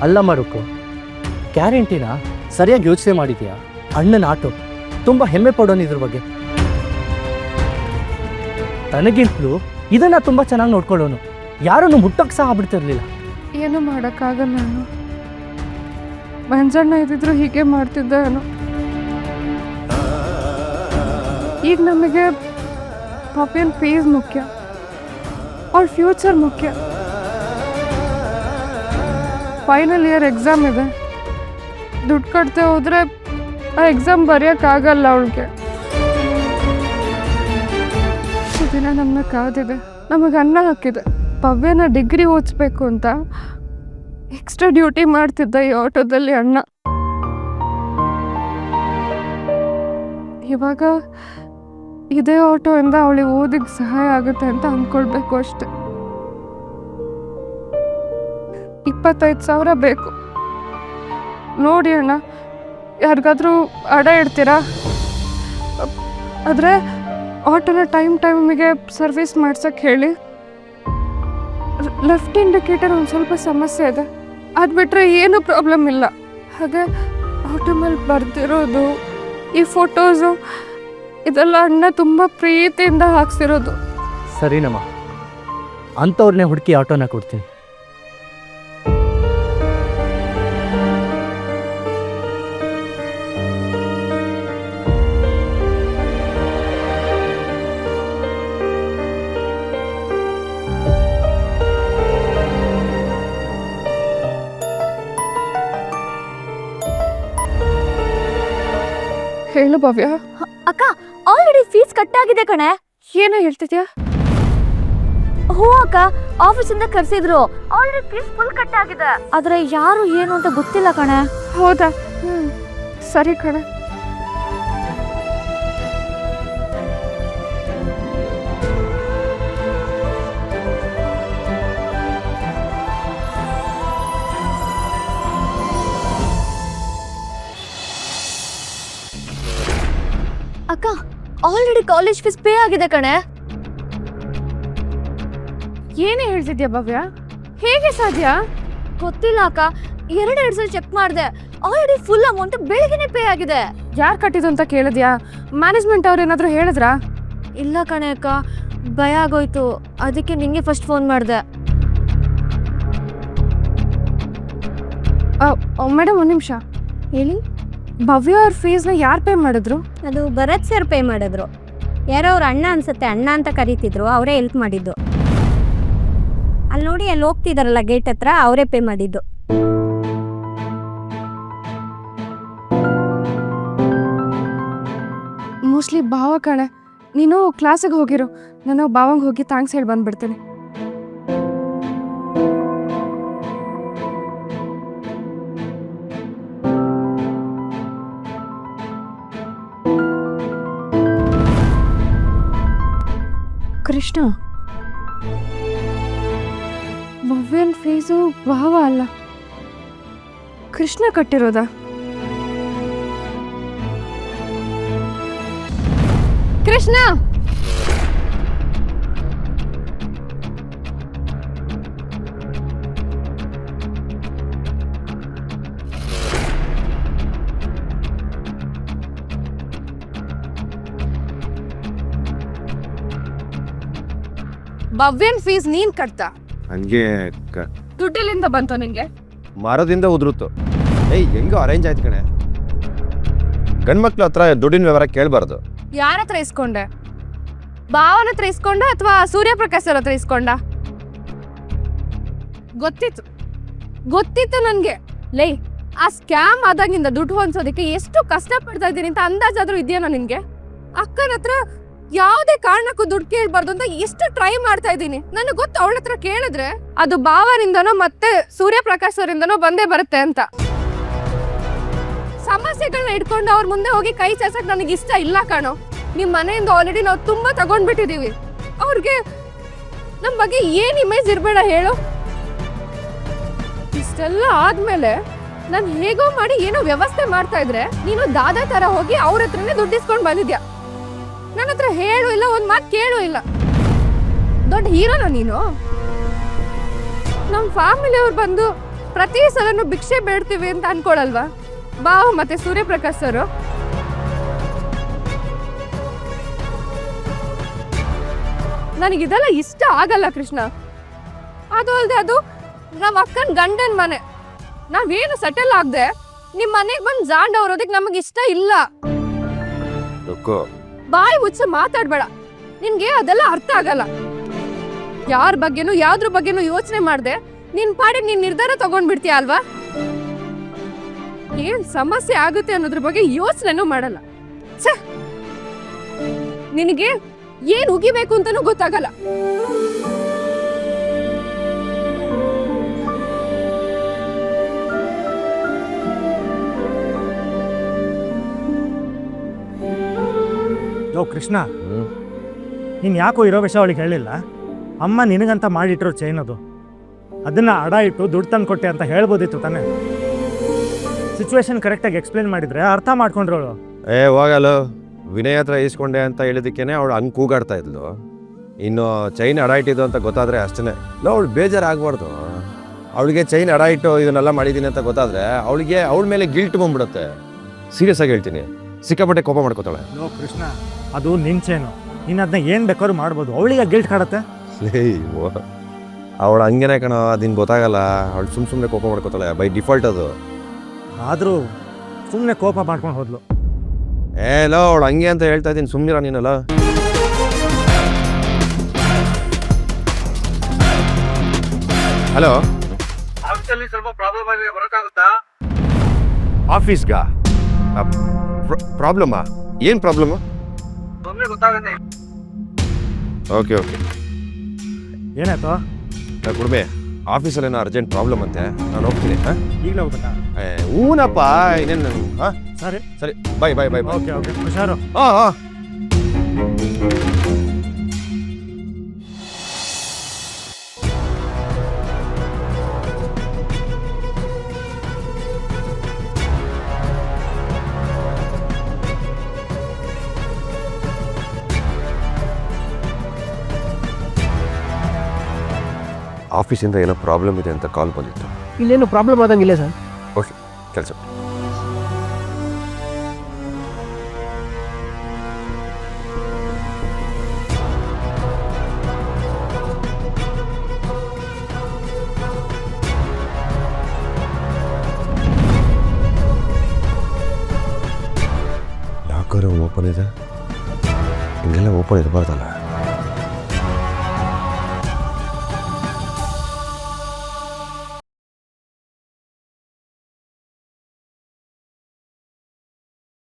ಅಲ್ಲ ಮರುಕು, ಗ್ಯಾರಂಟಿನ ಸರಿಯಾಗಿ ಯೋಚನೆ ಮಾಡಿದ್ಯಾ? ಅಣ್ಣನ ಆಟೋ ತುಂಬ ಹೆಮ್ಮೆ ಪಡೋನು ಇದ್ರ ಬಗ್ಗೆ. ತನಗಿಂತಲೂ ಇದನ್ನ ತುಂಬ ಚೆನ್ನಾಗಿ ನೋಡ್ಕೊಳ್ಳೋನು, ಯಾರನ್ನು ಮುಟ್ಟಕ್ಕೆ ಸಹ ಬಿಡ್ತಿರ್ಲಿಲ್ಲ. ಏನು ಮಾಡೋಕ್ಕಾಗಲ್ಲ. ನಾನು ಮಂಜಣ್ಣ ಇದ್ದಿದ್ರು ಹೀಗೆ ಮಾಡ್ತಿದ್ದೆ ನಾನು. ಈಗ ನಮಗೆ ಪಾಪಿಯನ್ ಫೀಸ್ ಮುಖ್ಯ, ಅವ್ರ ಫ್ಯೂಚರ್ ಮುಖ್ಯ. ಫೈನಲ್ ಇಯರ್ ಎಕ್ಸಾಮ್ ಇದೆ, ದುಡ್ಡು ಕಟ್ತೆ ಹೋದರೆ ಆ ಎಕ್ಸಾಮ್ ಬರೆಯೋಕ್ಕಾಗಲ್ಲ ಅವಳಿಗೆ. ಇಷ್ಟು ದಿನ ನಮ್ಮನ್ನ ಕಾದಿದೆ, ನಮಗೆ ಅನ್ನ ಹಾಕಿದೆ. ಭವ್ಯನ ಡಿಗ್ರಿ ಓದಿಸ್ಬೇಕು ಅಂತ ಎಕ್ಸ್ಟ್ರಾ ಡ್ಯೂಟಿ ಮಾಡ್ತಿದ್ದ ಈ ಆಟೋದಲ್ಲಿ ಅಣ್ಣ. ಇವಾಗ ಇದೇ ಆಟೋಯಿಂದ ಅವಳಿಗೆ ಓದಿಗೆ ಸಹಾಯ ಆಗುತ್ತೆ ಅಂತ ಅಂದ್ಕೊಳ್ಬೇಕು ಅಷ್ಟೆ. 25,000 ಬೇಕು ನೋಡಿ ಅಣ್ಣ, ಯಾರಿಗಾದ್ರೂ ಅಡ ಇಡ್ತೀರಾ? ಆದರೆ ಆಟೋನ ಟೈಮಿಗೆ ಸರ್ವಿಸ್ ಮಾಡ್ಸಕ್ಕೆ ಹೇಳಿ. ಲೆಫ್ಟ್ ಇಂಡಿಕೇಟರ್ ಒಂದು ಸ್ವಲ್ಪ ಸಮಸ್ಯೆ ಇದೆ, ಅದು ಬಿಟ್ಟರೆ ಏನೂ ಪ್ರಾಬ್ಲಮ್ ಇಲ್ಲ. ಹಾಗೆ ಆಟೋ ಮೇಲೆ ಬರ್ದಿರೋದು ಈ ಫೋಟೋಸು ಇದೆಲ್ಲ ಅಣ್ಣ ತುಂಬ ಪ್ರೀತಿಯಿಂದ ಹಾಕ್ಸಿರೋದು. ಸರಿನಮ್ಮ, ಅಂಥವ್ರನ್ನೇ ಹುಡುಕಿ ಆಟೋನ ಕೊಡ್ತೀನಿ. ಹೇಳು ಭವ್ಯ. ಅಕ್ಕ, ಆಲ್ರೆಡಿ ಫೀಸ್ ಕಟ್ಟಾಗಿದೆ ಕಣೆ. ಏನೋ ಹೇಳ್ತಿದ್ಯಾ? ಹೋ ಅಕ್ಕ, ಆಫೀಸಿಂದ ಕರ್ಸಿದ್ರು, ಆಲ್ರೆಡಿ ಫೀಸ್ ಫುಲ್ ಕಟ್ಟಾಗಿದೆ. ಆದ್ರೆ ಯಾರು ಏನು ಅಂತ ಗೊತ್ತಿಲ್ಲ ಕಣೆ. ಹೌದಾ? ಸರಿ ಕಣೆ. ಅಕ್ಕ, ಆಲ್ರೆಡಿ ಕಾಲೇಜ್ ಫೀಸ್ ಪೇ ಆಗಿದೆ ಕಣೆ. ಏನೇ ಹೇಳ್ತಿದ್ಯಾ ಭವ್ಯ? ಹೇಗೆ ಸಾಧ್ಯ? ಗೊತ್ತಿಲ್ಲ ಅಕ್ಕ, 2 ಸಲ ಚೆಕ್ ಮಾಡಿದೆ, ಆಲ್ರೆಡಿ ಫುಲ್ ಅಮೌಂಟ್ ಬೆಳಗ್ಗೆನೆ ಪೇ ಆಗಿದೆ. ಯಾರು ಕಟ್ಟಿದ್ದು ಅಂತ ಕೇಳಿದ್ಯಾ? ಮ್ಯಾನೇಜ್ಮೆಂಟ್ ಅವ್ರು ಏನಾದರೂ ಹೇಳಿದ್ರಾ? ಇಲ್ಲ ಕಣೆ ಅಕ್ಕ, ಭಯ ಆಗೋಯ್ತು, ಅದಕ್ಕೆ ನಿಂಗೆ ಫಸ್ಟ್ ಫೋನ್ ಮಾಡಿದೆ. ಮೇಡಮ್ ಒಂದು ನಿಮಿಷ ಹೇಳಿ. ಭವ್ಯ ಅವ್ರ ಫೀಸ್ನ ಯಾರು ಪೇ ಮಾಡಿದ್ರು? ಅದು ಭರತ್ ಸರ್ ಪೇ ಮಾಡಿದ್ರು. ಯಾರೋ ಅವ್ರ ಅಣ್ಣ ಅನ್ಸುತ್ತೆ, ಅಣ್ಣ ಅಂತ ಕರೀತಿದ್ರು, ಅವರೇ ಹೆಲ್ಪ್ ಮಾಡಿದ್ದು. ಅಲ್ಲಿ ನೋಡಿ, ಅಲ್ಲಿ ಹೋಗ್ತಿದಾರಲ್ಲ ಗೇಟ್ ಹತ್ರ, ಅವರೇ ಪೇ ಮಾಡಿದ್ದು. ಮೋಸ್ಟ್ಲಿ ಭಾವ ಕಣೆ. ನೀನು ಕ್ಲಾಸಿಗೆ ಹೋಗಿರು, ನಾನು ಭಾವಂಗೆ ಹೋಗಿ ಥ್ಯಾಂಕ್ಸ್ ಹೇಳಿ ಬಂದ್ಬಿಡ್ತೀನಿ. ಕೃಷ್ಣ, ಭವ್ಯನ್ ಫೀಸು ಭಾವ ಅಲ್ಲ, ಕೃಷ್ಣ ಕಟ್ಟಿರೋದಾ? ಕೃಷ್ಣ, ಭವ್ಯನ್ ಫೀಸ್ ನೀನ್ ಕಟ್ತಾ? ಹಂಗೆ ದುಡ್ಡಿಲಿಂದ ಬಂತು ನಿಂಗೆ? ಮರದಿಂದ ಉದುರುತ್ತು. ಹೆಂಗೋ ಅರೇಂಜ್ ಆಯ್ತು ಕಣೆ. ಗಂಡ್ಮಕ್ಳ ಹತ್ರ ದುಡ್ಡಿನ ವ್ಯವಹಾರ ಕೇಳಬಾರ್ದು. ಯಾರ ಹತ್ರ ಇಸ್ಕೊಂಡೆ? ಭಾವನ ಹತ್ರ ಇಸ್ಕೊಂಡ ಅಥವಾ ಸೂರ್ಯಪ್ರಕಾಶ್ ಅವ್ರ ಹತ್ರ ಇಸ್ಕೊಂಡ? ಗೊತ್ತಿತ್ತು ನನ್ಗೆ. ಲೇ, ಆ ಸ್ಕ್ಯಾಮ್ ಆದಾಗಿಂದ ದುಡ್ಡು ಹೊಂದ್ಸೋದಕ್ಕೆ ಎಷ್ಟು ಕಷ್ಟ ಪಡ್ತಾ ಇದ್ದೀನಿ ಅಂತ ಅಂದಾಜಾದ್ರೂ ಇದೆಯೇನೋ ನಿನ್ಗೆ? ಅಕ್ಕನ ಹತ್ರ ಯಾವುದೇ ಕಾರಣಕ್ಕೂ ದುಡ್ಡು ಕೇಳಬಾರ್ದು ಅಂತ ಎಷ್ಟು ಟ್ರೈ ಮಾಡ್ತಾ ಇದ್ದೀನಿ. ನನಗೆ ಗೊತ್ತು, ಅವಳ ಹತ್ರ ಕೇಳಿದ್ರೆ ಅದು ಭಾವರಿಂದನೋ ಮತ್ತೆ ಸೂರ್ಯಪ್ರಕಾಶ್ ಅವರಿಂದನೋ ಬಂದೇ ಬರುತ್ತೆ ಅಂತ. ಸಮಸ್ಯೆಗಳನ್ನ ಇಟ್ಕೊಂಡು ಅವ್ರ ಮುಂದೆ ಹೋಗಿ ಕೈ ಚಾಚಕ್ ನನಗೆ ಇಷ್ಟ ಇಲ್ಲ ಕಾಣೋ. ನಿಮ್ಮ ಮನೆಯಿಂದ ಆಲ್ರೆಡಿ ನಾವು ತುಂಬಾ ತಗೊಂಡ್ಬಿಟ್ಟಿದೀವಿ. ಅವ್ರಿಗೆ ನಮ್ಮ ಬಗ್ಗೆ ಏನ್ ಇಮೇಜ್ ಇರ್ಬೇಡ ಹೇಳು. ಇಷ್ಟೆಲ್ಲ ಆದ್ಮೇಲೆ ನಾನು ಹೇಗೋ ಮಾಡಿ ಏನೋ ವ್ಯವಸ್ಥೆ ಮಾಡ್ತಾ ಇದ್ರೆ ನೀನು ದಾದಾ ತರ ಹೋಗಿ ಅವ್ರ ಹತ್ರನೇ ದುಡ್ಡಿಸ್ಕೊಂಡು ಬಂದಿದ್ಯಾ. ನನ್ನ ಹತ್ರ ಹೇಳು ಇಲ್ಲ, ಒಂದ್ ಮಾತು ಕೇಳು ಇಲ್ಲ. ದೊಡ್ಡ ಹೀರೋನ ನೀನು? ನಮ್ಮ ಫ್ಯಾಮಿಲಿ ಅವ್ರು ಬಂದು ಪ್ರತಿ ಸಲನು ಭಿಕ್ಷೆ ಬೇಡ್ತೀವಿ ಅಂತ ಅನ್ಕೊಳಲ್ವಾ ಬಾವು ಮತ್ತೆ ಸೂರ್ಯಪ್ರಕಾಶ್ ಸರ್? ನನಗಿದೆಲ್ಲ ಇಷ್ಟ ಆಗಲ್ಲ ಕೃಷ್ಣ. ಅದು ಅಲ್ಲದೆ ಅದು ನಮ್ಮ ಅಕ್ಕನ ಗಂಡನ ಮನೆ. ನಾವೇನು ಸೆಟಲ್ ಆಗದೆ ನಿಮ್ಮ ಮನೆಗೆ ಬಂದು ಜಾಂಡ್ ಅವರೋದಕ್ಕೆ ನಮಗೆ ಇಷ್ಟ ಇಲ್ಲ. ಬಾಯಿ ಮುಚ್ಚ ಮಾತಾಡ್ಬೇಡ. ನಿನ್ಗೆ ಅದೆಲ್ಲ ಅರ್ಥ ಆಗಲ್ಲ. ಯಾರ ಬಗ್ಗೆನೂ ಯಾವ್ದ್ರ ಬಗ್ಗೆನೂ ಯೋಚನೆ ಮಾಡ್ದೆ ನಿನ್ ಪಾಡಿಗೆ ನೀನ್ ನಿರ್ಧಾರ ತಗೊಂಡ್ಬಿಡ್ತೀಯ ಅಲ್ವಾ? ಏನ್ ಸಮಸ್ಯೆ ಆಗುತ್ತೆ ಅನ್ನೋದ್ರ ಬಗ್ಗೆ ಯೋಚನೆನೂ ಮಾಡಲ್ಲ. ಛೆ, ನಿನಗೆ ಏನ್ ಉಗಿಬೇಕು ಅಂತಾನೂ ಗೊತ್ತಾಗಲ್ಲ. ಯೋ ಕೃಷ್ಣ, ನೀನು ಯಾಕೋ ಇರೋ ವಿಷಯ ಅವಳಿಗೆ ಹೇಳಿಲ್ಲ? ಅಮ್ಮ ನಿನಗಂತ ಮಾಡಿಟ್ಟಿರೋ ಚೈನ್ ಅದು, ಅದನ್ನು ಅಡ ಇಟ್ಟು ದುಡ್ಡು ತಂದು ಕೊಟ್ಟೆ ಅಂತ ಹೇಳ್ಬೋದಿತ್ತು ತಾನೆ. ಸಿಚುವೇಶನ್ ಕರೆಕ್ಟಾಗಿ ಎಕ್ಸ್ಪ್ಲೇನ್ ಮಾಡಿದರೆ ಅರ್ಥ ಮಾಡ್ಕೊಂಡ್ರವಳು. ಹೋಗಲ್ಲ, ವಿನಯ್ ಹತ್ರ ಈಸ್ಕೊಂಡೆ ಅಂತ ಹೇಳಿದಕ್ಕೇನೆ ಅವಳು ಹಂಗೆ ಕೂಗಾಡ್ತಾ ಇದ್ಲು. ಇನ್ನು ಚೈನ್ ಅಡ ಇಟ್ಟಿದ್ದು ಅಂತ ಗೊತ್ತಾದರೆ ಅಷ್ಟೇ. ಇಲ್ಲ, ಅವಳು ಬೇಜಾರಾಗಬಾರ್ದು. ಅವಳಿಗೆ ಚೈನ್ ಅಡ ಇಟ್ಟು ಇದನ್ನೆಲ್ಲ ಮಾಡಿದ್ದೀನಿ ಅಂತ ಗೊತ್ತಾದರೆ ಅವಳ ಮೇಲೆ ಗಿಲ್ಟ್ ಬಂದ್ಬಿಡುತ್ತೆ. ಸೀರಿಯಸ್ ಆಗಿ ಹೇಳ್ತೀನಿ, ಸಿಕ್ಕಾಪಟ್ಟೆ ಕೋಪ ಮಾಡ್ಕೋತಾಳೆ. ಯೋ ಕೃಷ್ಣ, ಅದು ನಿನ್ನ ಚೈನು, ನೀನು ಅದನ್ನ ಏನು ಬೇಕಾದ್ರೂ ಮಾಡ್ಬೋದು. ಅವಳಿಗೆ ಗಿಲ್ಟ್ ಕಾಡುತ್ತೆ. ಅವಳು ಹಂಗೇನೆ ಕಣ, ಅದಿನ್ನು ಗೊತ್ತಾಗಲ್ಲ. ಅವಳು ಸುಮ್ಮನೆ ಕೋಪ ಮಾಡ್ಕೋತಾಳೆ ಬೈ ಡಿಫಾಲ್ಟ್ ಅದು. ಆದರೂ ಸುಮ್ಮನೆ ಕೋಪ ಮಾಡ್ಕೊಂಡು ಹೋದ್ಲು. ಲೋ, ಅವಳು ಹಂಗೆ ಅಂತ ಹೇಳ್ತಾ ಇದ್ದೀನಿ, ಸುಮ್ಮನಿರ ನೀನಲ್ಲ. ಹಲೋ, ಆಫೀಸಲ್ಲಿ ಸ್ವಲ್ಪ ಪ್ರಾಬ್ಲಮ್ ಆಗಿದೆ, ಬರೋಕ್ಕಾಗುತ್ತಾ? ಆಫೀಸ್ಗಾ? ಪ್ರಾಬ್ಲಮ್ಮಾ? ಏನು ಪ್ರಾಬ್ಲಮ್ಮು? ಗೊತ್ತಾಗುತ್ತೆ. ಓಕೆ ಓಕೆ, ಏನಾಯ್ತು? ಕುಡ್ಮೆ, ಆಫೀಸಲ್ಲೇನೋ ಅರ್ಜೆಂಟ್ ಪ್ರಾಬ್ಲಮ್ ಅಂತೆ, ನಾನು ಹೋಗ್ತೀನಿ. ಹಾಂ, ಈಗಲೇ ಹೋಗ್ಬೇಕಾ? ಹೂನಪ್ಪ, ಇನ್ನೇನು? ಹಾಂ ಸರಿ ಸರಿ, ಬಾಯ್ ಬಾಯ್ ಬಾಯ್. ಓಕೆ ಓಕೆ, ಹುಷಾರು. ಹಾಂ ಹಾಂ. ಆಫೀಸಿಂದ ಏನೋ ಪ್ರಾಬ್ಲಮ್ ಇದೆ ಅಂತ ಕಾಲ್ ಬಂದಿತ್ತು. ಇಲ್ಲೇನು ಪ್ರಾಬ್ಲಮ್ ಆದಂಗಿಲ್ಲ ಸರ್. ಓಕೆ, ಕೆಲಸ. ಯಾಕಾರು ಓಪನ್ ಇದೆ? ಹಿಂಗೆಲ್ಲ ಓಪನ್ ಇರಬಾರ್ದಲ್ಲ.